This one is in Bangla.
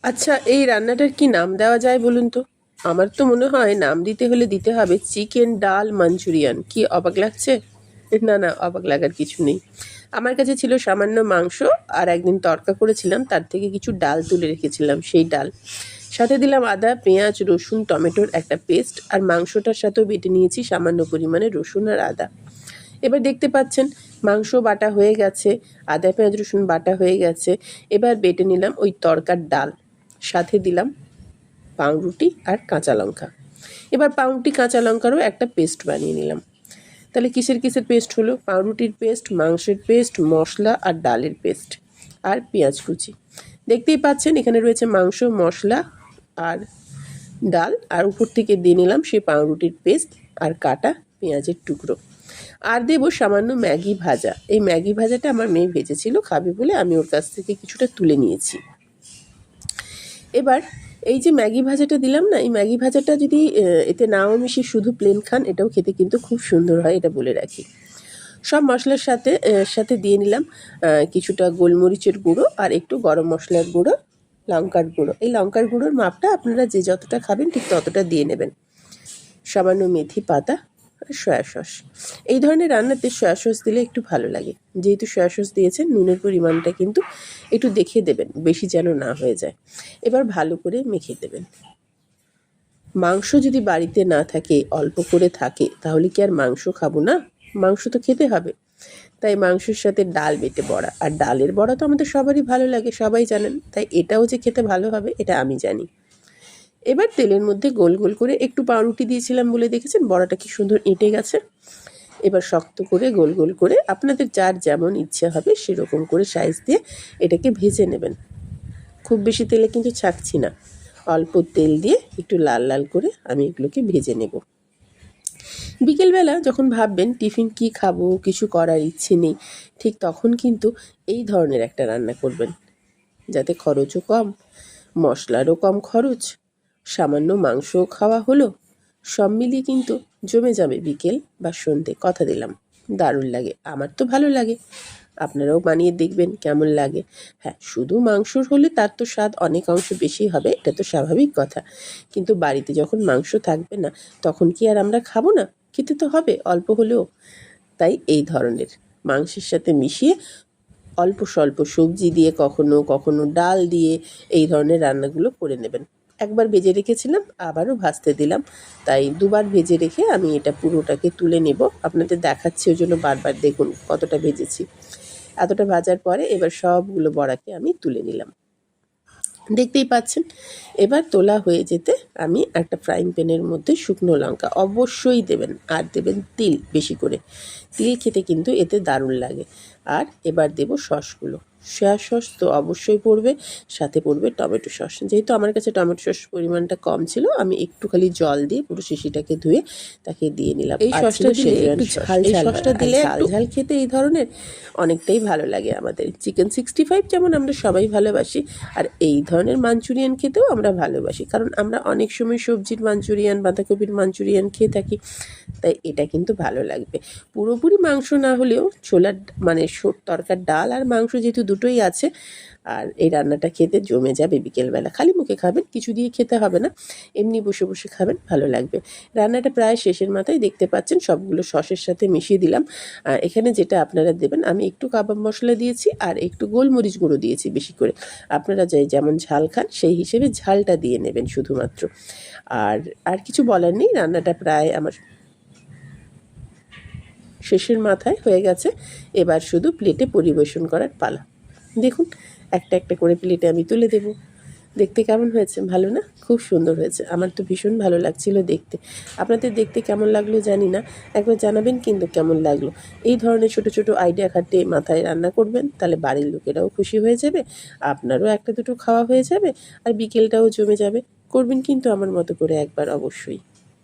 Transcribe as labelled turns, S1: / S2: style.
S1: আচ্ছা, এই রান্নাটার কি নাম দেওয়া যায় বলুন তো? আমার তো মনে হয় নাম দিতে হলে দিতে হবে চিকেন ডাল মাঞ্চুরিয়ান। কি অবাক লাগছে? না না, অবাক লাগার কিছু নেই। আমার কাছে ছিল সামান্য মাংস, আর একদিন তড়কা করেছিলাম, তার থেকে কিছু ডাল তুলে রেখেছিলাম, সেই ডাল। সাথে দিলাম আদা, পেঁয়াজ, রসুন, টমেটোর একটা পেস্ট, আর মাংসটার সাথেও বেটে নিয়েছি সামান্য পরিমাণে রসুন আর আদা। এবার দেখতে পাচ্ছেন মাংস বাটা হয়ে গেছে, আদা পেঁয়াজ রসুন বাটা হয়ে গেছে। এবার বেটে নিলাম ওই তড়কার ডাল, সাথে দিলাম পাউরুটি আর কাঁচা লঙ্কা। এবার পাউরুটি কাঁচা লঙ্কারও একটা পেস্ট বানিয়ে নিলাম। তাহলে কিসের কিসের পেস্ট হলো? পাউরুটির পেস্ট, মাংসের পেস্ট, মশলা আর ডালের পেস্ট, আর পেঁয়াজ কুচি। দেখতেই পাচ্ছেন এখানে রয়েছে মাংস, মশলা আর ডাল, আর উপর থেকে দিয়ে নিলাম সেই পাউরুটির পেস্ট আর কাটা পেঁয়াজের টুকরো। আর দেবো সামান্য ম্যাগি ভাজা। এই ম্যাগি ভাজাটা আমার মেয়ে ভেজেছিল, খাবে বলে আমি ওর কাছ থেকে কিছুটা তুলে নিয়েছি। এবার এই যে ম্যাগি ভাজাটা দিলাম না, এই ম্যাগি ভাজাটা যদি এতে নাও মিশিয়ে শুধু প্লেন খান, এটাও খেতে কিন্তু খুব সুন্দর হয়, এটা বলে রাখি। সব মশলার সাথে সাথে দিয়ে নিলাম কিছুটা গোলমরিচের গুঁড়ো আর একটু গরম মশলার গুঁড়ো, লঙ্কার গুঁড়ো। এই লঙ্কার গুঁড়োর মাপটা আপনারা যে যতটা খাবেন ঠিক ততটা দিয়ে নেবেন। সামান্য মেথি পাতা আর সয়া সস। এই ধরনের রান্নাতে সয়া সস দিলে একটু ভালো লাগে। যেহেতু সয়া সস দিয়েছেন, নুনের পরিমাণটা কিন্তু একটু দেখে দেবেন, বেশি যেন না হয়ে যায়। এবার ভালো করে মেখে দেবেন। মাংস যদি বাড়িতে না থাকে, অল্প করে থাকে, তাহলে কি আর মাংস খাবো না? মাংস তো খেতে হবে। তাই মাংসের সাথে ডাল বেটে বড়া, আর ডালের বড়া তো আমাদের সবারই ভালো লাগে, সবাই জানেন। তাই এটাও যে খেতে ভালো হবে এটা আমি জানি। এবার তেলের মধ্যে গোল গোল করে একটু পাউরুটি দিয়েছিলাম বলে দেখেছেন বড়াটা কি সুন্দর এঁটে গেছে। এবার শক্ত করে গোল গোল করে আপনাদের যার যেমন ইচ্ছে হবে সেরকম করে সাইজ দিয়ে এটাকে ভেজে নেবেন। খুব বেশি তেলে কিন্তু ছাঁকছি না, অল্প তেল দিয়ে একটু লাল লাল করে আমি এগুলোকে ভেজে নেব। বিকেলবেলা যখন ভাববেন টিফিন কি খাবো, কিছু করার ইচ্ছে নেই, ঠিক তখন কিন্তু এই ধরনের একটা রান্না করবেন, যাতে খরচও কম, মশলারও কম খরচ, সামান্য মাংসও খাওয়া হলো। সব মিলিয়ে কিন্তু জমে যাবে বিকেল বা সন্ধে, কথা দিলাম। দারুণ লাগে, আমার তো ভালো লাগে। আপনারাও বানিয়ে দেখবেন কেমন লাগে। হ্যাঁ, শুধু মাংসর হলে তার তো স্বাদ অনেক অংশ বেশি হবে, এটা তো স্বাভাবিক কথা। কিন্তু বাড়িতে যখন মাংস থাকবে না, তখন কি আর আমরা খাবো না? খেতে তো হবে অল্প হলেও। তাই এই ধরনের মাংসের সাথে মিশিয়ে অল্প স্বল্প সবজি দিয়ে, কখনো কখনো ডাল দিয়ে এই ধরনের রান্নাগুলো করে নেবেন। একবার ভেজে রেখেছিলাম, আবারও ভাজতে দিলাম, তাই দুবার ভেজে রেখে আমি এটা পুরোটাকে তুলে নেব। আপনাদের দেখাচ্ছি, ওই জন্য বারবার দেখুন কতটা ভেজেছি। এতটা ভাজার পরে এবার সবগুলো বড়াকে আমি তুলে নিলাম, দেখতেই পাচ্ছেন। এবার তোলা হয়ে যেতে আমি একটা ফ্রাইং প্যানের মধ্যে শুকনো লঙ্কা অবশ্যই দেবেন, আর দেবেন তিল বেশি করে। তিল খেতে কিন্তু এতে দারুণ লাগে। আর এবার দেব সসগুলো। সয়া সস তো অবশ্যই পড়বে, সাথে পড়বে টমেটো সস। যেহেতু আমার কাছে টমেটো সস পরিমাণটা কম ছিল, আমি একটু খালি জল দিয়ে পুরো শিশিটাকে ধুয়ে তাকে দিয়ে নিলাম। এই সসটা দিলে একটু ঝাল, এই সসটা দিলে ঝাল ঝাল খেতে এই ধরনের অনেকটাই ভালো লাগে আমাদের। চিকেন 65 যেমন আমরা সবাই ভালোবাসি, আর এই ধরনের মাঞ্চুরিয়ান খেতেও আমরা ভালোবাসি, কারণ আমরা অনেক সময় সবজির মাঞ্চুরিয়ান, বাঁধাকপির মাঞ্চুরিয়ান খেয়ে থাকি। তাই এটা কিন্তু ভালো লাগবে। পুরোপুরি মাংস না হলেও ছোলার মানে তরকার ডাল আর মাংস যেহেতু দুটোই আছে, আর এই রান্নাটা খেতে জমে যাবে বিকেলবেলা। খালি মুখে খাবেন, কিছু দিয়ে খেতে হবে না, এমনি বসে বসে খাবেন, ভালো লাগবে। রান্নাটা প্রায় শেষের মাথায়, দেখতে পাচ্ছেন সবগুলো সসের সাথে মিশিয়ে দিলাম। এখানে যেটা আপনারা দেবেন, আমি একটু কাবাব মশলা দিয়েছি আর একটু গোলমরিচ গুঁড়ো দিয়েছি বেশি করে। আপনারা যেমন ঝাল খান সেই হিসেবে ঝালটা দিয়ে নেবেন শুধুমাত্র। আর আর কিছু বলার নেই, রান্নাটা প্রায় আমার শেষের মাথায় হয়ে গেছে। এবার শুধু প্লেটে পরিবেশন করার পালা। দেখুন একটা একটা করে প্লেটে আমি তুলে দেব। দেখতে কেমন হয়েছে? ভালো না? খুব সুন্দর হয়েছে, আমার তো ভীষণ ভালো লাগছিল দেখতে। আপনাদের দেখতে কেমন লাগলো জানি না, একবার জানাবেন কিন্তু কেমন লাগলো। এই ধরনের ছোট ছোট আইডিয়া খাটিয়ে মাথায় রান্না করবেন, তাহলে বাড়ির লোকেরাও খুশি হয়ে যাবে, আপনারও একটা দুটো খাওয়া হয়ে যাবে, আর বিকেলটাও জমে যাবে। করবেন কিন্তু আমার মতো করে একবার অবশ্যই।